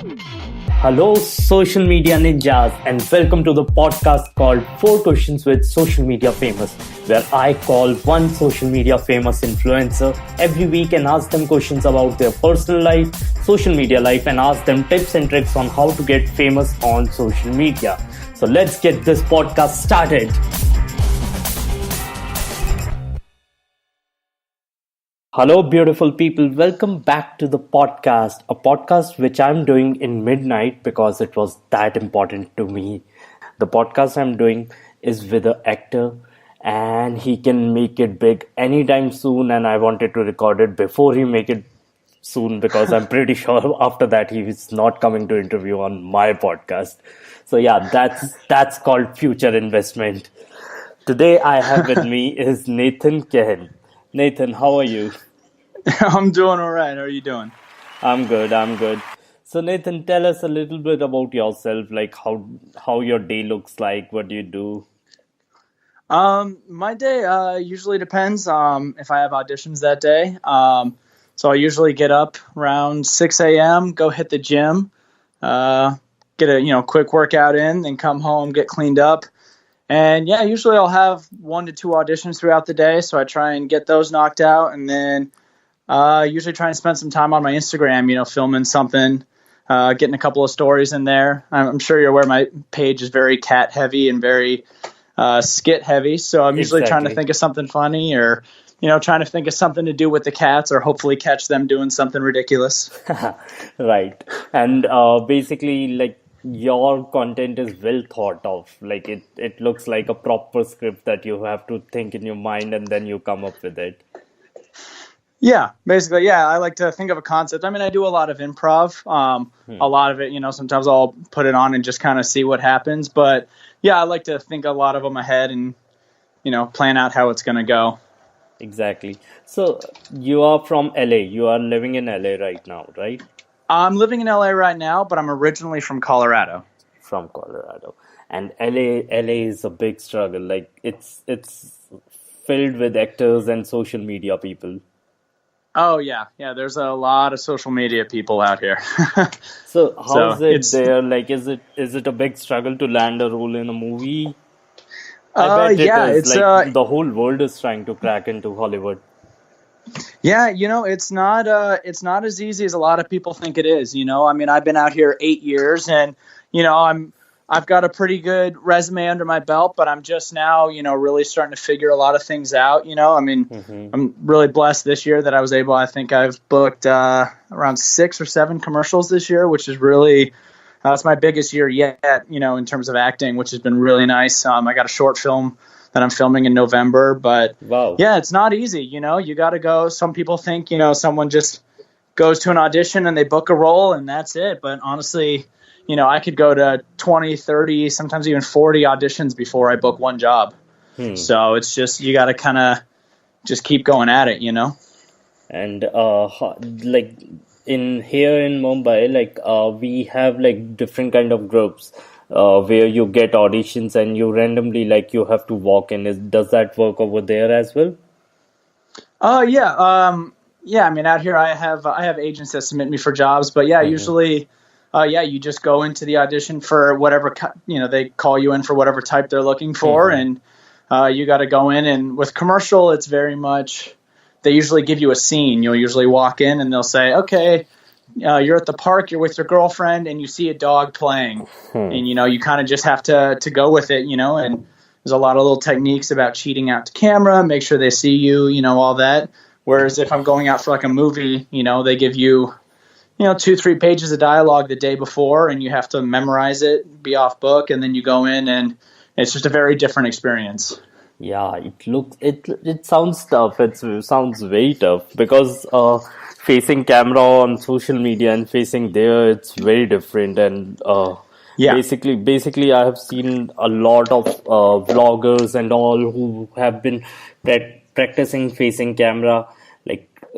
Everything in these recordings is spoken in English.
Hello, social media ninjas, and welcome to the podcast called 4 Questions with Social Media Famous, where I call one social media famous influencer every week and ask them questions about their personal life, social media life, and ask them tips and tricks on how to get famous on social media. So let's get this podcast started. Hello, beautiful people. Welcome back to the podcast, a podcast which I'm doing in midnight because it was that important to me. The podcast I'm doing is with an actor, and he can make it big anytime soon. And I wanted to record it before he make it soon because I'm pretty sure after that he is not coming to interview on my podcast. So yeah, that's called future investment. Today I have with me is Nathan Kehn. Nathan, how are you? I'm doing all right. How are you doing? I'm good. I'm good. So Nathan, tell us a little bit about yourself, like how your day looks like, what do you do? My day usually depends if I have auditions that day. So I usually get up around 6 a.m., go hit the gym, get a quick workout in, then come home, get cleaned up. And yeah, usually I'll have 1 to 2 auditions throughout the day, so I try and get those knocked out, and then usually try and spend some time on my Instagram, filming something, getting a couple of stories in there. I'm sure you're aware my page is very cat heavy and very skit heavy, so I'm usually trying to think of something funny or trying to think of something to do with the cats or hopefully catch them doing something ridiculous. Right. And basically, like, your content is well thought of. Like it looks like a proper script that you have to think in your mind and then you come up with it. Yeah, basically, yeah. I like to think of a concept. I mean, I do a lot of improv. A lot of it, sometimes I'll put it on and just kind of see what happens. But yeah, I like to think a lot of them ahead and, plan out how it's going to go. Exactly. So you are from LA. You are living in LA right now, right? I'm living in LA right now, but I'm originally from Colorado. From Colorado. And LA is a big struggle. Like it's filled with actors and social media people. Oh yeah. There's a lot of social media people out here. So how's it there? Like, is it a big struggle to land a role in a movie? I bet it is. It's like the whole world is trying to crack into Hollywood. Yeah, it's not as easy as a lot of people think it is. I mean, I've been out here 8 years, and I've got a pretty good resume under my belt, but I'm just now, really starting to figure a lot of things out. I mean, I'm really blessed this year that I think I've booked around 6 or 7 commercials this year, which is really, that's my biggest year yet, in terms of acting, which has been really nice. I got a short film that I'm filming in November, but wow. Yeah, it's not easy. You got to go. Some people think, someone just goes to an audition and they book a role and that's it. But honestly, I could go to 20, 30, sometimes even 40 auditions before I book one job. So it's just, you got to kind of just keep going at it, And like here in Mumbai, like we have like different kind of groups where you get auditions and you randomly you have to walk in. Does that work over there as well? Yeah. Yeah. I mean, out here I have agents that submit me for jobs, but yeah, usually. You just go into the audition for whatever, they call you in for whatever type they're looking for. And you got to go in. And with commercial, it's very much, they usually give you a scene. You'll usually walk in and they'll say, okay, you're at the park, you're with your girlfriend, and you see a dog playing. And, you kind of just have to go with it, and there's a lot of little techniques about cheating out to camera, make sure they see you, all that. Whereas if I'm going out for like a movie, they give you, 2-3 pages of dialogue the day before, and you have to memorize it, be off book, and then you go in, and it's just a very different experience. Yeah, it sounds tough. It sounds very tough because facing camera on social media and facing there, it's very different. And basically, I have seen a lot of vloggers and all who have been practicing facing camera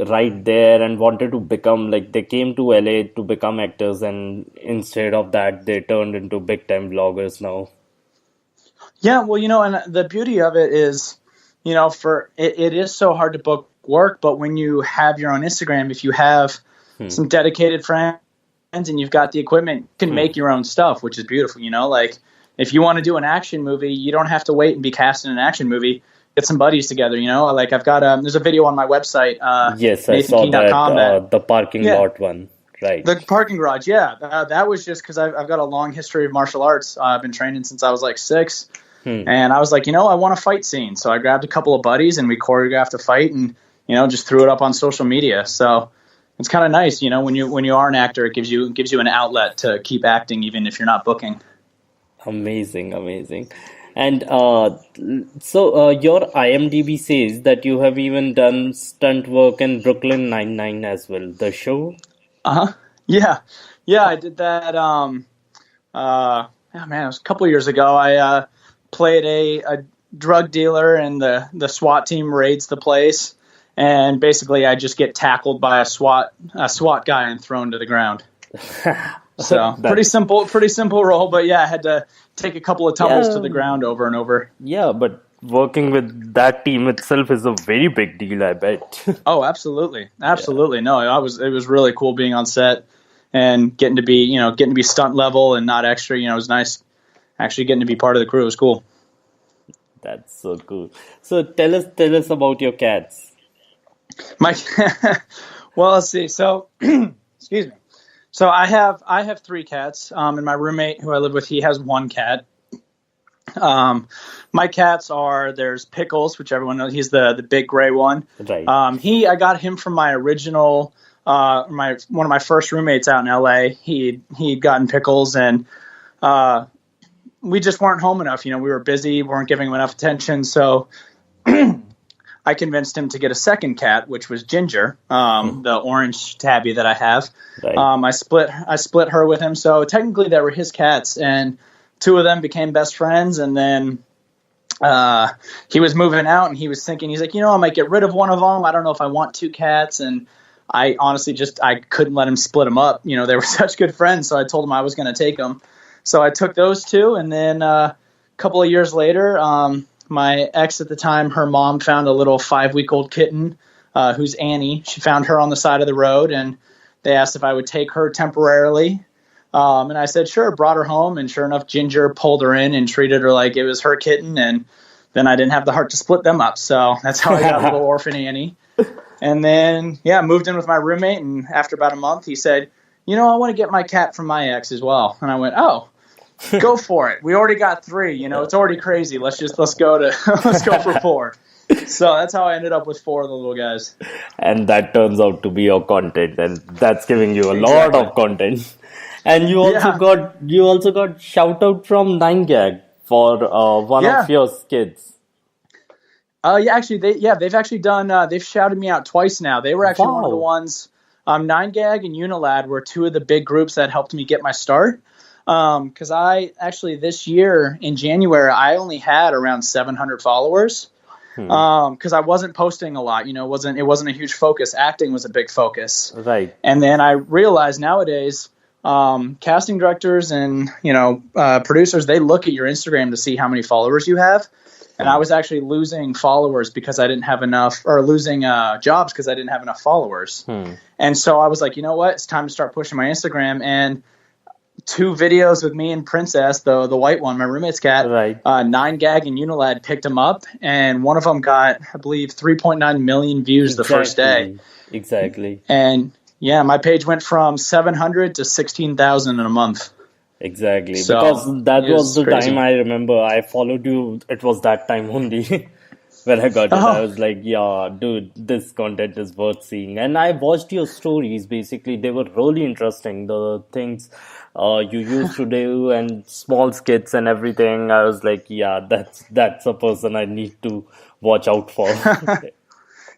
right there and wanted to become they came to LA to become actors, and instead of that they turned into big time vloggers now. Yeah, well, and the beauty of it is, it is so hard to book work, but when you have your own Instagram, if you have some dedicated friends and you've got the equipment, you can make your own stuff, which is beautiful. You know, like if you want to do an action movie, you don't have to wait and be cast in an action movie. Get some buddies together, you know. Like I've got there's a video on my website, Yes, I saw that, the parking lot one. Right. The parking garage, yeah. That was just because I've got a long history of martial arts. I've been training since I was like 6. And I was like, you know, I want a fight scene. So I grabbed a couple of buddies and we choreographed a fight and, you know, just threw it up on social media. So it's kind of nice, you know, when you are an actor, it gives you an outlet to keep acting even if you're not booking. Amazing, amazing. And so your IMDb says that you have even done stunt work in Brooklyn Nine-Nine as well, the show. Yeah, I did that. Oh man, it was a couple of years ago. I played a drug dealer, and the SWAT team raids the place, and basically I just get tackled by a SWAT guy and thrown to the ground. So pretty simple role, but yeah, I had to take a couple of tumbles to the ground over and over. Yeah, but working with that team itself is a very big deal, I bet. Oh, absolutely. No, it was really cool being on set and getting to be stunt level and not extra. You know, it was nice actually getting to be part of the crew. It was cool. That's so cool. So tell us about your cats. Well, let's see. So, excuse me. So I have 3 cats, and my roommate who I live with, he has 1 cat. My cats there's Pickles, which everyone knows, he's the big gray one. Right. I got him from my original, one of my first roommates out in LA. He'd gotten Pickles, and we just weren't home enough. You know, we were busy, weren't giving him enough attention, so I convinced him to get a second cat, which was Ginger, the orange tabby that I have. Right. I split her with him, so technically they were his cats, and 2 of them became best friends. And then he was moving out, and he was thinking, he's like, you know, I might get rid of one of them. I don't know if I want 2 cats, and I honestly I couldn't let him split them up. You know, they were such good friends, so I told him I was going to take them. So I took those 2, and then a couple of years later, my ex at the time, her mom found a little 5-week-old kitten who's Annie. She found her on the side of the road, and they asked if I would take her temporarily. And I said, sure, brought her home. And sure enough, Ginger pulled her in and treated her like it was her kitten. And then I didn't have the heart to split them up. So that's how I got little orphan Annie. And then, moved in with my roommate. And after about a month, he said, you know, I want to get my cat from my ex as well. And I went, oh. Go for it. We already got 3. You know, it's already crazy. Let's go for 4. So that's how I ended up with 4 of the little guys. And that turns out to be your content, and that's giving you a lot of content. And you also got Shoutout from 9gag for one of your skits. Actually, they've actually done. They've shouted me out twice now. They were actually one of the ones. 9gag and Unilad were 2 of the big groups that helped me get my start. Because I actually this year in January I only had around 700 followers. Because I wasn't posting a lot. You know, it wasn't a huge focus. Acting was a big focus. Right. And then I realized nowadays, casting directors and producers, they look at your Instagram to see how many followers you have. And I was actually losing followers because I didn't have enough, or losing jobs because I didn't have enough followers. And so I was like, you know what? It's time to start pushing my Instagram. And 2 videos with me and Princess, the white one, my roommate's cat, right. 9gag and Unilad picked them up, and one of them got, I believe, 3.9 million views the first day. Exactly. And my page went from 700 to 16,000 in a month. Exactly. So, because that was the crazy. time I remember I followed you. It was that time only. When I got it, I was like, yeah, dude, this content is worth seeing. And I watched your stories, basically. They were really interesting. The things you used to do and small skits and everything. I was like, yeah, that's a person I need to watch out for.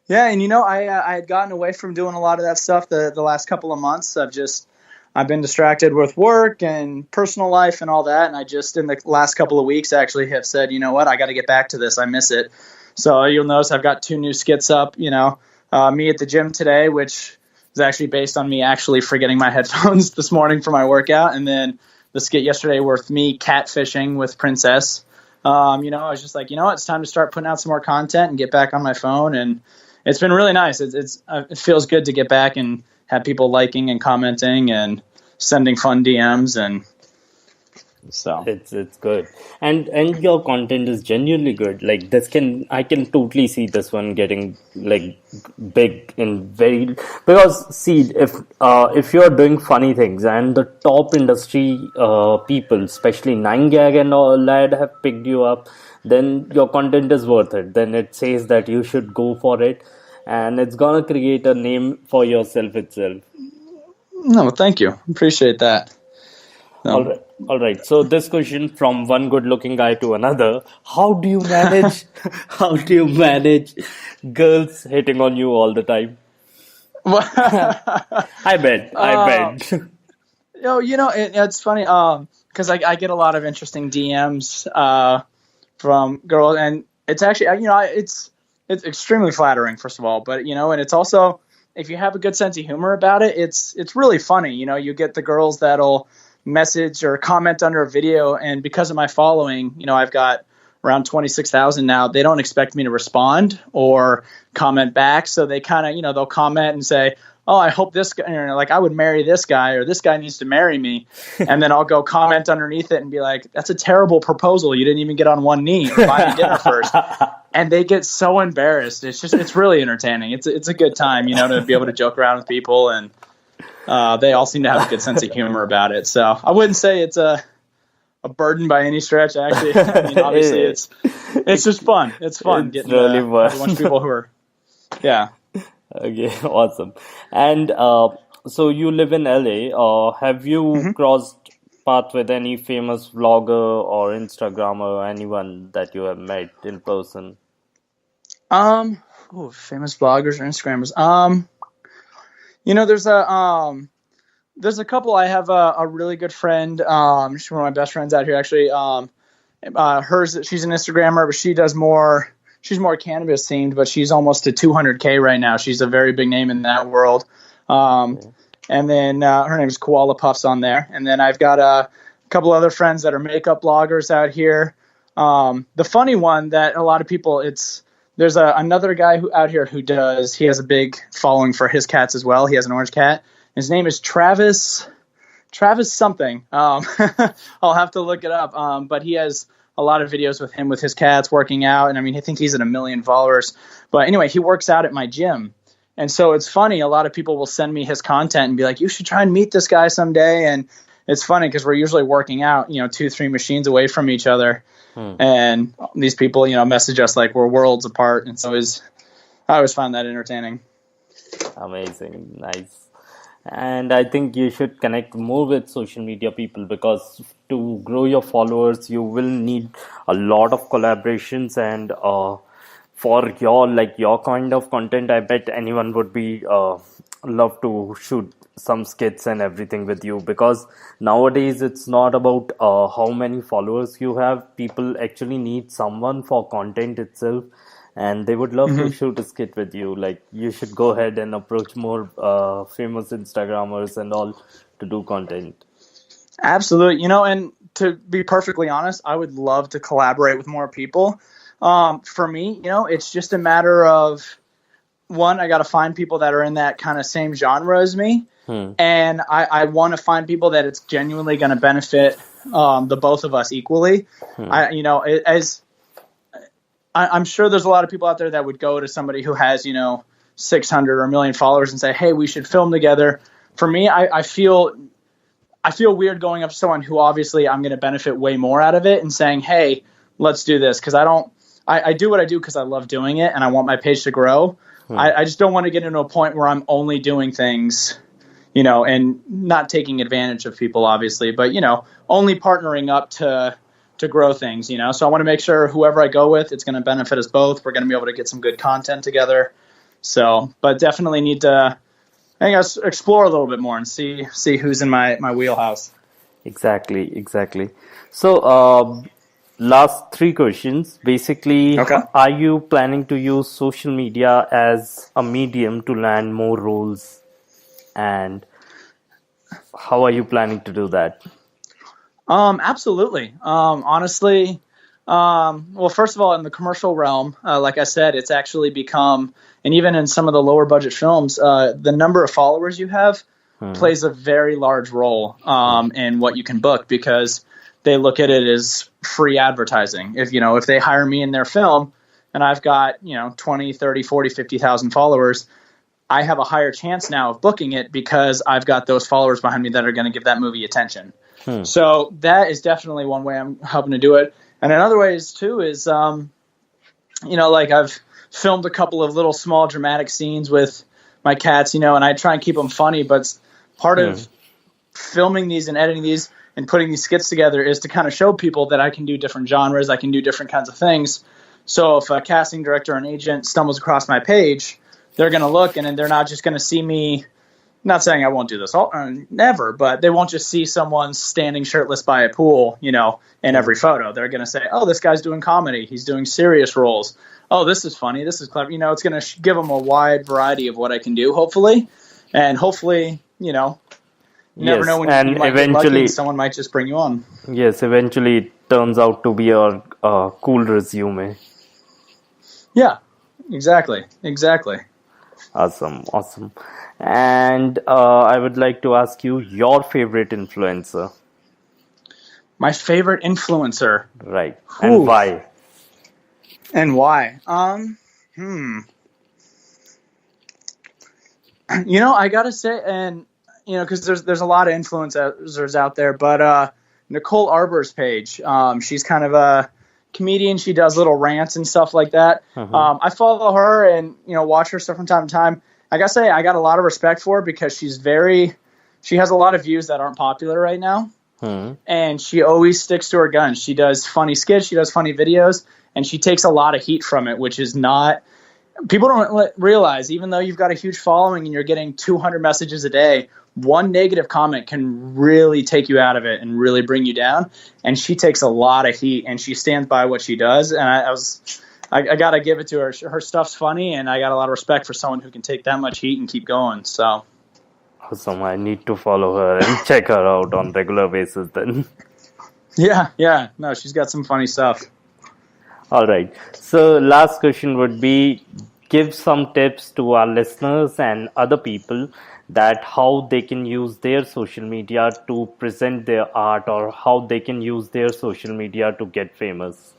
Yeah, and I had gotten away from doing a lot of that stuff the last couple of months. I've been distracted with work and personal life and all that. And I just, in the last couple of weeks, actually have said, you know what, I got to get back to this. I miss it. So you'll notice I've got 2 new skits up, me at the gym today, which is actually based on me actually forgetting my headphones this morning for my workout. And then the skit yesterday with me catfishing with Princess. I was just like, it's time to start putting out some more content and get back on my phone. And it's been really nice. It feels good to get back and have people liking and commenting. And sending fun DMs, and so It's good, and your content is genuinely good. Like this can I can totally see this one getting like big in very, because see, if you're doing funny things and the top industry people, especially 9gag and all that, have picked you up, then your content is worth it. Then it says that you should go for it, and it's gonna create a name for yourself itself. no, thank you, appreciate that. All right. All right. So this question from one good-looking guy to another: how do you manage? How do you manage girls hitting on you all the time? I bet. I bet. It's funny because I get a lot of interesting DMs from girls, and it's actually it's extremely flattering, first of all, but and it's also, if you have a good sense of humor about it, it's really funny. You get the girls that'll message or comment under a video, and because of my following, I've got around 26,000 now. They don't expect me to respond or comment back, so they kind of they'll comment and say, oh, I hope this guy, like, I would marry this guy, or this guy needs to marry me. And then I'll go comment underneath it and be like, that's a terrible proposal. You didn't even get on one knee or buy me dinner first. And they get so embarrassed. It's really entertaining. It's a good time, to be able to joke around with people, and they all seem to have a good sense of humor about it. So I wouldn't say it's a burden by any stretch. Actually, obviously it's just fun. It's fun getting really a bunch of people who are, yeah. Okay, awesome. And so you live in LA. Have you crossed path with any famous vlogger or Instagrammer, anyone that you have met in person? Famous vloggers or Instagrammers. There's a couple. I have a really good friend. She's one of my best friends out here, actually. She's an Instagrammer, but she does more. She's more cannabis themed, but she's almost to 200K right now. She's a very big name in that world. And then her name is Koala Puffs on there. And then I've got a couple other friends that are makeup bloggers out here. The funny one that a lot of people, there's another guy out here he has a big following for his cats as well. He has an orange cat. His name is Travis something. I'll have to look it up. But he has a lot of videos with him with his cats working out, and I think he's at 1 million followers. But anyway, he works out at my gym, and so it's funny. A lot of people will send me his content and be like, "You should try and meet this guy someday." And it's funny because we're usually working out, 2-3 machines away from each other, and these people, message us like we're worlds apart, and so I always find that entertaining. Amazing, nice. And I think you should connect more with social media people, because to grow your followers, you will need a lot of collaborations. And for your kind of content, I bet anyone would be love to shoot some skits and everything with you, because nowadays it's not about how many followers you have. People actually need someone for content itself, and they would love to shoot a skit with you. Like, you should go ahead and approach more famous Instagrammers and all to do content. Absolutely. And to be perfectly honest, I would love to collaborate with more people. For me, it's just a matter of, one, I got to find people that are in that kind of same genre as me. And I want to find people that it's genuinely going to benefit the both of us equally. I'm sure there's a lot of people out there that would go to somebody who has, 600 or 1 million followers and say, hey, we should film together. For me, I feel weird going up to someone who obviously I'm going to benefit way more out of it and saying, hey, let's do this. Because I do what I do because I love doing it and I want my page to grow. I just don't want to get into a point where I'm only doing things, and not taking advantage of people, obviously, but, only partnering up to grow things, so I want to make sure whoever I go with, it's going to benefit us both. We're going to be able to get some good content together. So, but definitely need to, I think, explore a little bit more and see who's in my wheelhouse. Exactly. So, last 3 questions. Basically, Okay. Are you planning to use social media as a medium to land more roles? And how are you planning to do that? Absolutely. Honestly, well, first of all, in the commercial realm, like I said, it's actually become, and even in some of the lower budget films, the number of followers you have plays a very large role in what you can book, because they look at it as free advertising. If they hire me in their film and I've got 20, 30, 40, 50,000 followers, I have a higher chance now of booking it because I've got those followers behind me that are going to give that movie attention. So that is definitely one way I'm helping to do it. And another way is too is like I've filmed a couple of little small dramatic scenes with my cats, and I try and keep them funny, but part of filming these and editing these and putting these skits together is to kind of show people that I can do different genres, I can do different kinds of things. So if a casting director or an agent stumbles across my page, they're going to look, and then they're not just going to see me, not saying I won't do this never, but they won't just see someone standing shirtless by a pool, in every photo. They're going to say, oh, this guy's doing comedy, he's doing serious roles. Oh, this is funny, this is clever. It's going to give them a wide variety of what I can do, hopefully. And hopefully, you never know when you might get lucky and someone might just bring you on. Yes, eventually it turns out to be a cool resume. Yeah, exactly. Awesome. And I would like to ask you your favorite influencer. My favorite influencer. Right. And why? I gotta say, and because there's a lot of influencers out there, but Nicole Arbour's page, she's kind of a comedian. She does little rants and stuff like that. I follow her and watch her stuff from time to time. I gotta say, I got a lot of respect for her because she has a lot of views that aren't popular right now. And she always sticks to her guns. She does funny skits, she does funny videos, and she takes a lot of heat from it, which is not, people don't realize, even though you've got a huge following and you're getting 200 messages a day, one negative comment can really take you out of it and really bring you down. And she takes a lot of heat and she stands by what she does. And I got to give it to her. Her stuff's funny, and I got a lot of respect for someone who can take that much heat and keep going. So. Awesome. I need to follow her and check her out on regular basis then. Yeah. No, she's got some funny stuff. All right. So last question would be, give some tips to our listeners and other people that how they can use their social media to present their art, or how they can use their social media to get famous.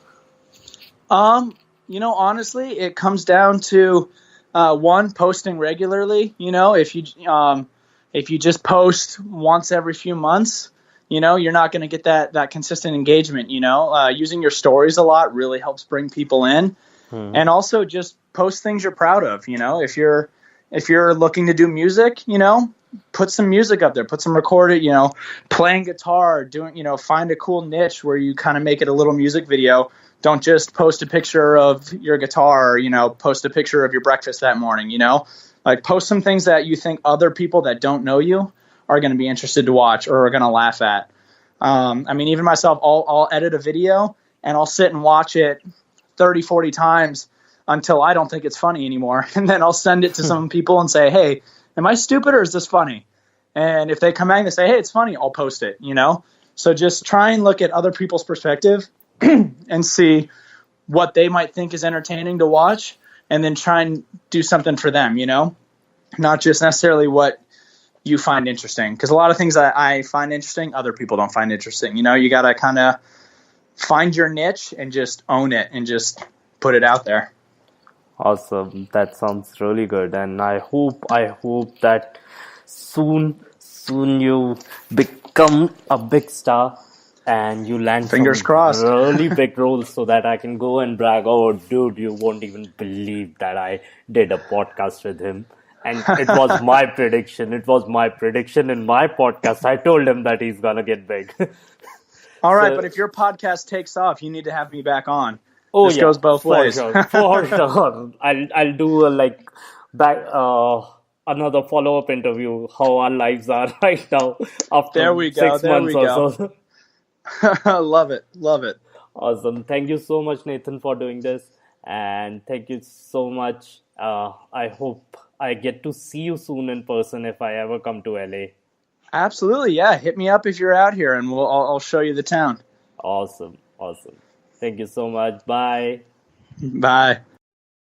Honestly, it comes down to one, posting regularly. If you just post once every few months, you're not going to get that consistent engagement. Using your stories a lot really helps bring people in. And also just post things you're proud of. If you're looking to do music, put some music up there, put some recorded, playing guitar, doing, find a cool niche where you kind of make it a little music video. Don't just post a picture of your guitar, post a picture of your breakfast that morning, like post some things that you think other people that don't know you are going to be interested to watch or are going to laugh at. Even myself, I'll edit a video and I'll sit and watch it 30, 40 times until I don't think it's funny anymore. And then I'll send it to some people and say, hey, am I stupid or is this funny? And if they come back and they say, hey, it's funny, I'll post it, So just try and look at other people's perspective and see what they might think is entertaining to watch, and then try and do something for them, not just necessarily what you find interesting. Because a lot of things that I find interesting, other people don't find interesting. You got to kind of find your niche and just own it and just put it out there. Awesome. That sounds really good. And I hope that soon you become a big star and you land fingers crossed really big roles, so that I can go and brag, oh dude, you won't even believe that I did a podcast with him. And it was my prediction. It was my prediction in my podcast. I told him that he's gonna get big. All right, but if your podcast takes off, you need to have me back on. Oh, this goes both ways. For sure. I'll do another follow-up interview, how our lives are right now after 6 months or so. Love it. Awesome. Thank you so much, Nathan, for doing this. And thank you so much. I hope I get to see you soon in person if I ever come to LA. Absolutely. Yeah. Hit me up if you're out here and I'll show you the town. Awesome. Thank you so much. Bye. Bye.